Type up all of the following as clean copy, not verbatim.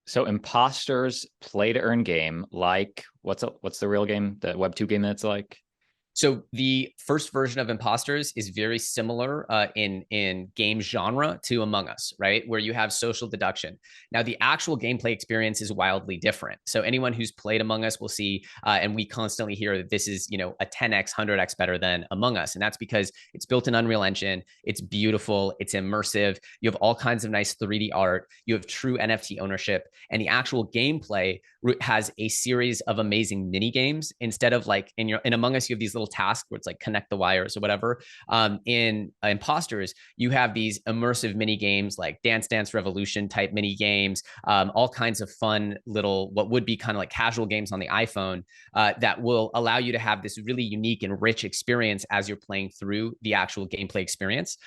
So imposters play to earn game like what's the real game? The Web 2 game that's like? So the first version of Impostors is very similar in game genre to Among Us, right? Where you have social deduction. Now the actual gameplay experience is wildly different. So anyone who's played Among Us will see, and we constantly hear that this is a 10x, 100x better than Among Us, and that's because it's built in Unreal Engine. It's beautiful. It's immersive. You have all kinds of nice 3D art. You have true NFT ownership, and the actual gameplay has a series of amazing mini games instead of like in Among Us you have these little tasks where it's like connect the wires or whatever. In Imposters you have these immersive mini games like Dance Dance Revolution type mini games, all kinds of fun little what would be kind of like casual games on the iPhone that will allow you to have this really unique and rich experience as you're playing through the actual gameplay experience.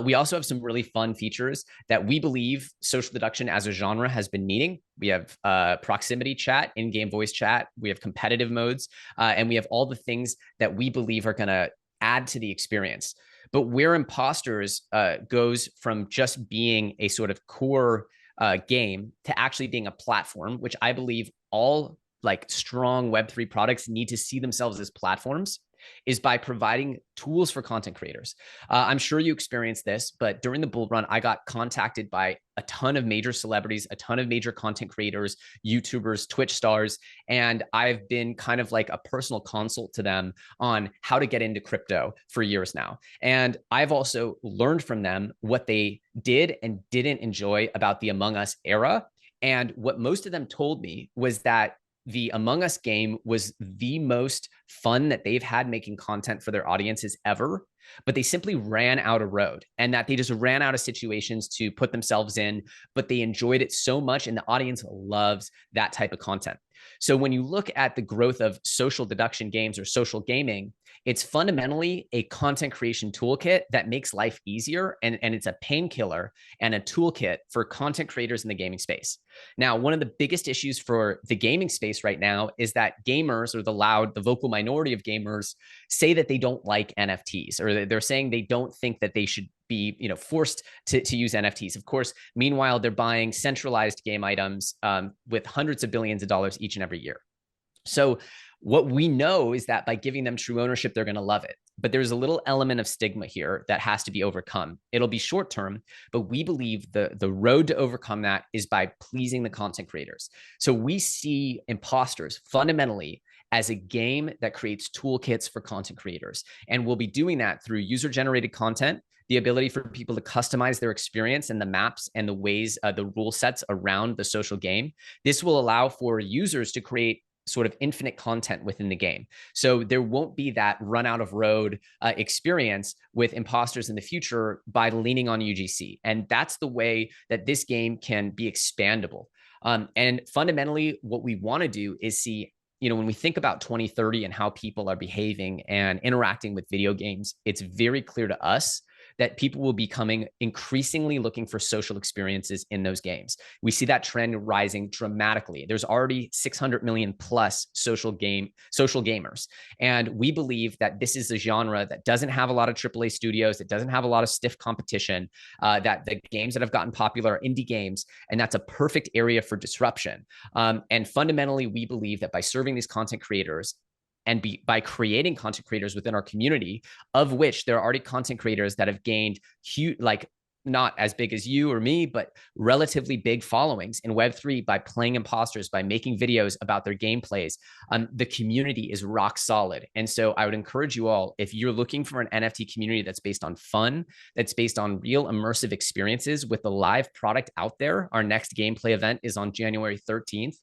We also have some really fun features that we believe social deduction as a genre has been needing. We have proximity chat, in-game voice chat. We have competitive modes, and we have all the things that we believe are going to add to the experience. But where Imposters goes from just being a sort of core game to actually being a platform, which I believe all like strong Web3 products need to see themselves as platforms, is by providing tools for content creators. I'm sure you experienced this, but during the bull run, I got contacted by a ton of major celebrities, a ton of major content creators, YouTubers, Twitch stars, and I've been kind of like a personal consult to them on how to get into crypto for years now. And I've also learned from them what they did and didn't enjoy about the Among Us era. And what most of them told me was that the Among Us game was the most fun that they've had making content for their audiences ever, but they simply ran out of road and that they just ran out of situations to put themselves in, but they enjoyed it so much and the audience loves that type of content. So when you look at the growth of social deduction games or social gaming, it's fundamentally a content creation toolkit that makes life easier, and it's a painkiller and a toolkit for content creators in the gaming space. Now, one of the biggest issues for the gaming space right now is that gamers, or the vocal minority of gamers, say that they don't like NFTs, or they're saying they don't think that they should be forced to use NFTs. Of course, meanwhile, they're buying centralized game items with hundreds of billions of dollars each and every year. So what we know is that by giving them true ownership, they're going to love it. But there's a little element of stigma here that has to be overcome. It'll be short term, but we believe the road to overcome that is by pleasing the content creators. So we see Imposters fundamentally as a game that creates toolkits for content creators. And we'll be doing that through user-generated content, the ability for people to customize their experience and the maps and the ways, the rule sets around the social game. This will allow for users to create sort of infinite content within the game. So there won't be that run out of road experience with Imposters in the future by leaning on UGC. And that's the way that this game can be expandable. And fundamentally, what we want to do is see, when we think about 2030 and how people are behaving and interacting with video games, it's very clear to us that people will be coming increasingly looking for social experiences in those games. We see that trend rising dramatically. There's already 600 million plus social gamers. And we believe that this is a genre that doesn't have a lot of AAA studios. It doesn't have a lot of stiff competition, that the games that have gotten popular are indie games. And that's a perfect area for disruption. And fundamentally, we believe that by serving these content creators and by creating content creators within our community, of which there are already content creators that have gained huge, like not as big as you or me, but relatively big followings in Web3 by playing Imposters, by making videos about their gameplays. The community is rock solid. And so I would encourage you all, if you're looking for an NFT community that's based on fun, that's based on real immersive experiences with the live product out there, our next gameplay event is on January 13th.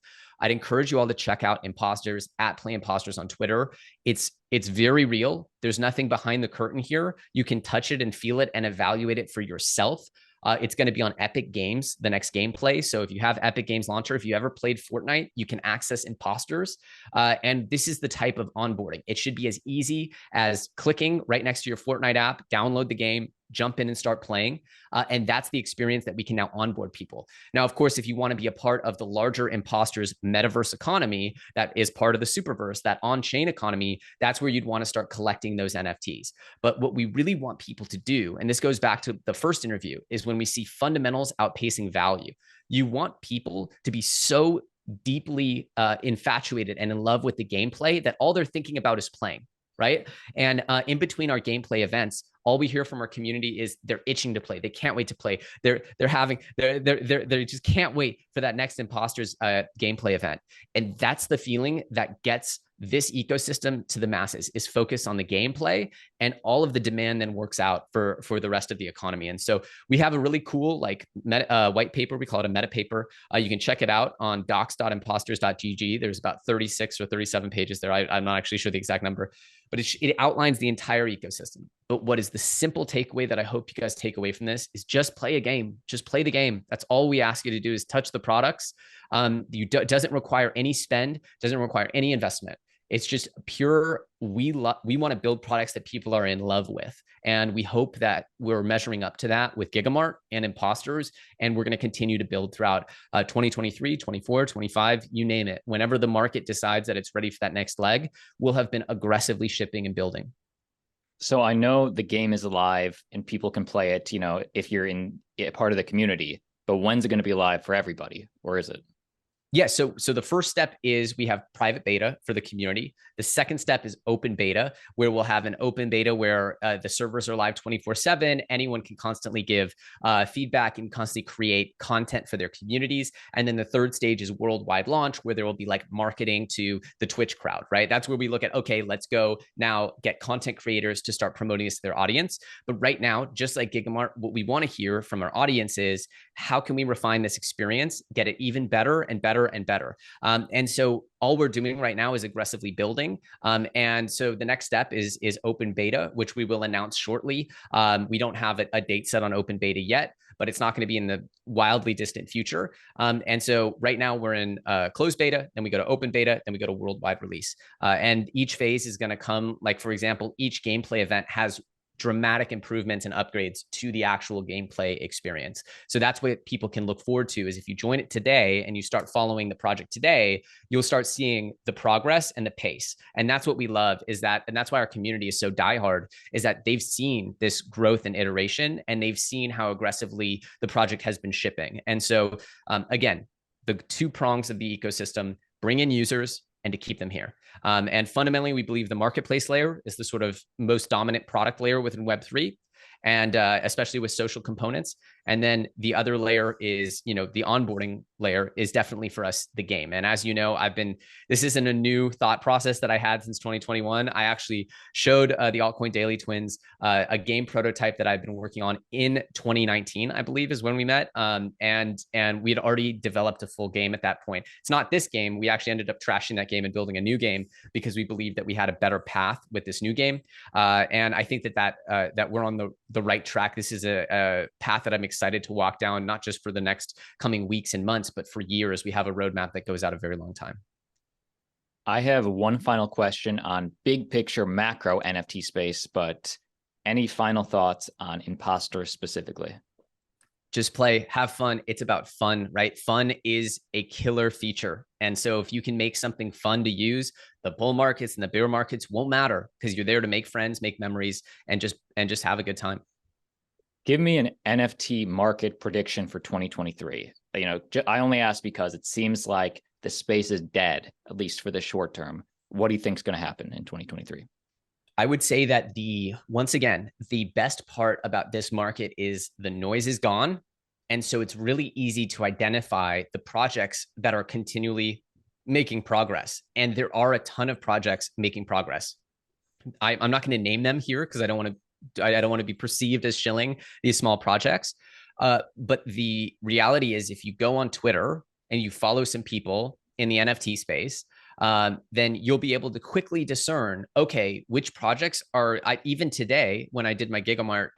I'd encourage you all to check out Impostors at Play Impostors on Twitter. It's very real. There's nothing behind the curtain here. You can touch it and feel it and evaluate it for yourself. It's going to be on Epic Games, the next gameplay. So if you have Epic Games Launcher, if you ever played Fortnite, you can access Impostors. And this is the type of onboarding. It should be as easy as clicking right next to your Fortnite app, download the game, jump in and start playing. And that's the experience that we can now onboard people. Now, of course, if you want to be a part of the larger Impostors metaverse economy, that is part of the superverse, that on-chain economy, that's where you'd want to start collecting those NFTs. But what we really want people to do, and this goes back to the first interview, is when we see fundamentals outpacing value, you want people to be so deeply infatuated and in love with the gameplay that all they're thinking about is playing, right? And in between our gameplay events, all we hear from our community is they're itching to play. They can't wait to play. They just can't wait for that next Impostors gameplay event. And that's the feeling that gets this ecosystem to the masses, is focused on the gameplay, and all of the demand then works out for the rest of the economy. And so we have a really cool white paper. We call it a meta paper. You can check it out on docs.impostors.gg. There's about 36 or 37 pages there. I'm not actually sure the exact number, but it outlines the entire ecosystem. But what is the simple takeaway that I hope you guys take away from this is just play a game. Just play the game. That's all we ask you to do, is touch the products. Doesn't require any spend, doesn't require any investment. It's just pure, we want to build products that people are in love with. And we hope that we're measuring up to that with GigaMart and Impostors. And we're going to continue to build throughout 2023, 24, 25, you name it. Whenever the market decides that it's ready for that next leg, we'll have been aggressively shipping and building. So I know the game is alive and people can play it, if you're in part of the community, but when's it going to be live for everybody, or is it? Yeah, so the first step is we have private beta for the community. The second step is open beta, where we'll have an open beta where the servers are live 24/7. Anyone can constantly give feedback and constantly create content for their communities. And then the third stage is worldwide launch, where there will be like marketing to the Twitch crowd, right? That's where we look at, okay, let's go now get content creators to start promoting this to their audience. But right now, just like GigaMart, what we want to hear from our audience is, how can we refine this experience, get it even better and better and better. And so all we're doing right now is aggressively building. And so the next step is open beta, which we will announce shortly. We don't have a date set on open beta yet, but it's not going to be in the wildly distant future. And so right now we're in closed beta, then we go to open beta, then we go to worldwide release. And each phase is going to come, like, for example, each gameplay event has dramatic improvements and upgrades to the actual gameplay experience. So that's what people can look forward to, is if you join it today and you start following the project today, you'll start seeing the progress and the pace. And that's what we love, is that, and that's why our community is so diehard, is that they've seen this growth and iteration, and they've seen how aggressively the project has been shipping. And so again, the two prongs of the ecosystem: bring in users and to keep them here. And fundamentally, we believe the marketplace layer is the sort of most dominant product layer within Web3, and especially with social components. And then the other layer is, the onboarding layer is definitely for us the game. And as you know, this isn't a new thought process that I had since 2021. I actually showed the Altcoin Daily twins a game prototype that I've been working on in 2019, I believe is when we met. And we had already developed a full game at that point. It's not this game. We actually ended up trashing that game and building a new game because we believed that we had a better path with this new game. And I think that we're on the right track. This is a path that I'm excited to walk down, not just for the next coming weeks and months, but for years. We have a roadmap that goes out a very long time. I have one final question on big picture macro NFT space, but any final thoughts on Impostors specifically? Just play, have fun. It's about fun, right? Fun is a killer feature. And so if you can make something fun to use, the bull markets and the bear markets won't matter, because you're there to make friends, make memories, and just have a good time. Give me an NFT market prediction for 2023. I only ask because it seems like the space is dead, at least for the short term. What do you think is going to happen in 2023? I would say that once again, the best part about this market is the noise is gone. And so it's really easy to identify the projects that are continually making progress. And there are a ton of projects making progress. I'm not going to name them here because I don't want to be perceived as shilling these small projects. But the reality is, if you go on Twitter and you follow some people in the NFT space, then you'll be able to quickly discern, okay, which projects are, even today, when I did my GigaMart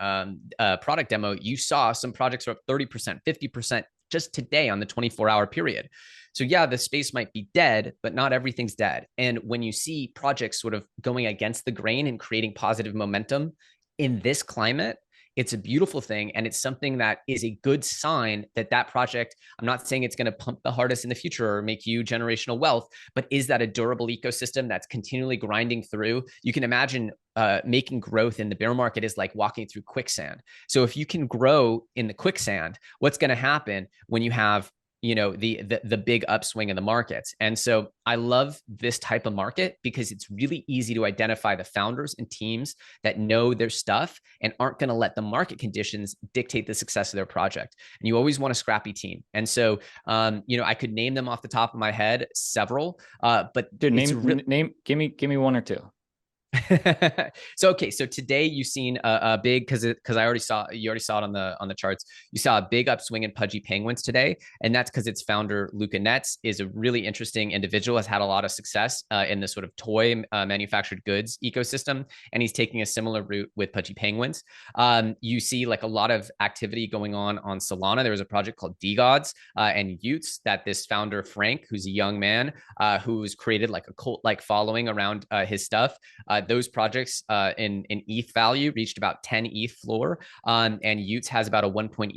product demo, you saw some projects are up 30%, 50% just today on the 24-hour period. So yeah, the space might be dead, but not everything's dead. And when you see projects sort of going against the grain and creating positive momentum in this climate, It's a beautiful thing. And it's something that is a good sign that that project, I'm not saying it's going to pump the hardest in the future or make you generational wealth, but is that a durable ecosystem that's continually grinding through? You can imagine making growth in the bear market is like walking through quicksand. So if you can grow in the quicksand, what's going to happen when you have the big upswing in the markets? And so I love this type of market because it's really easy to identify the founders and teams that know their stuff and aren't going to let the market conditions dictate the success of their project. And you always want a scrappy team. And so I could name them off the top of my head, several, but dude, give me one or two. So today you've seen a big, because you already saw it on the charts. You saw a big upswing in Pudgy Penguins today, and that's because its founder Luca Netz is a really interesting individual, has had a lot of success in the sort of toy manufactured goods ecosystem, and he's taking a similar route with Pudgy Penguins. You see like a lot of activity going on Solana. There was a project called DGods and Utes that this founder Frank, who's a young man who's created like a cult-like following around his stuff. Those projects in ETH value reached about 10 ETH floor, and Utes has about a 1.3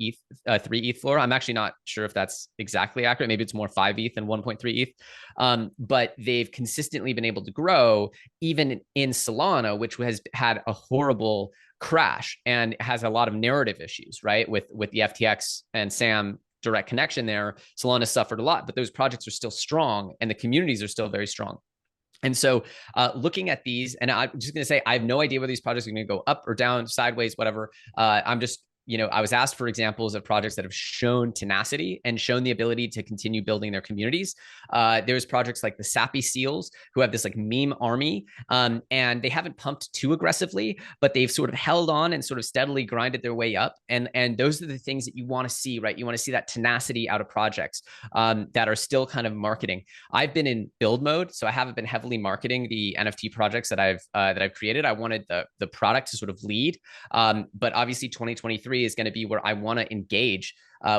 ETH floor. I'm actually not sure if that's exactly accurate. Maybe it's more 5 ETH than 1.3 ETH. But they've consistently been able to grow even in Solana, which has had a horrible crash and has a lot of narrative issues, right? With the FTX and SAM direct connection there, Solana suffered a lot, but those projects are still strong and the communities are still very strong. And so looking at these, and I'm just going to say, I have no idea whether these projects are going to go up or down, sideways, whatever. I'm just, I was asked for examples of projects that have shown tenacity and shown the ability to continue building their communities. There's projects like the Sappy Seals, who have this like meme army, and they haven't pumped too aggressively, but they've sort of held on and sort of steadily grinded their way up. And those are the things that you want to see, right? You want to see that tenacity out of projects that are still kind of marketing. I've been in build mode, so I haven't been heavily marketing the NFT projects that I've created. I wanted the product to sort of lead, but obviously 2023 is going to be where I want to engage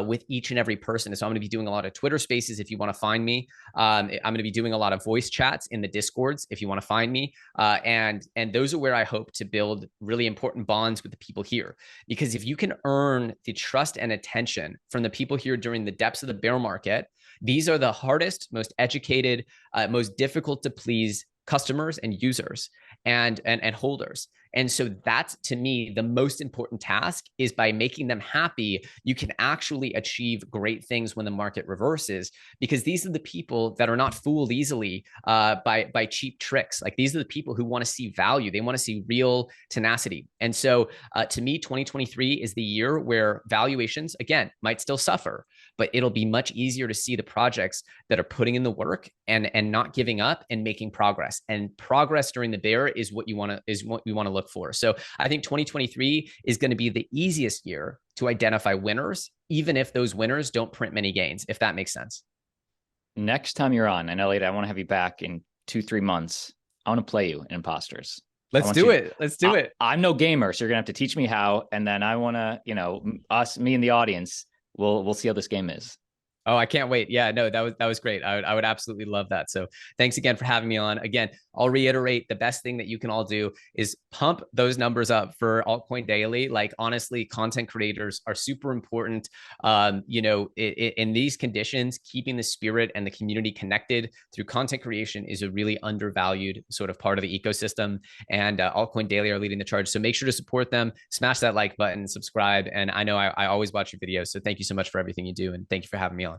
with each and every person. So I'm going to be doing a lot of Twitter spaces if you want to find me. I'm going to be doing a lot of voice chats in the Discords if you want to find me. And those are where I hope to build really important bonds with the people here. Because if you can earn the trust and attention from the people here during the depths of the bear market, these are the hardest, most educated, most difficult to please customers and users and holders. And so that's, to me, the most important task is by making them happy, you can actually achieve great things when the market reverses, because these are the people that are not fooled easily by cheap tricks. Like, these are the people who want to see value. They want to see real tenacity. And so to me, 2023 is the year where valuations, again, might still suffer, but it'll be much easier to see the projects that are putting in the work and not giving up and making progress. And progress during the bear is what we want to look for. So I think 2023 is going to be the easiest year to identify winners, even if those winners don't print many gains, if that makes sense. Next time you're on, and Elliot, I want to have you back in 2-3 months. I want to play you in Impostors. Let's do it. I'm no gamer, so you're gonna have to teach me how, and then I want to, me and the audience, we'll see how this game is. Oh, I can't wait. Yeah, no, that was great. I would absolutely love that. So thanks again for having me on. Again, I'll reiterate, the best thing that you can all do is pump those numbers up for Altcoin Daily. Like, honestly, content creators are super important. In these conditions, keeping the spirit and the community connected through content creation is a really undervalued sort of part of the ecosystem. And Altcoin Daily are leading the charge. So make sure to support them, smash that like button, subscribe. And I know I always watch your videos. So thank you so much for everything you do. And thank you for having me on.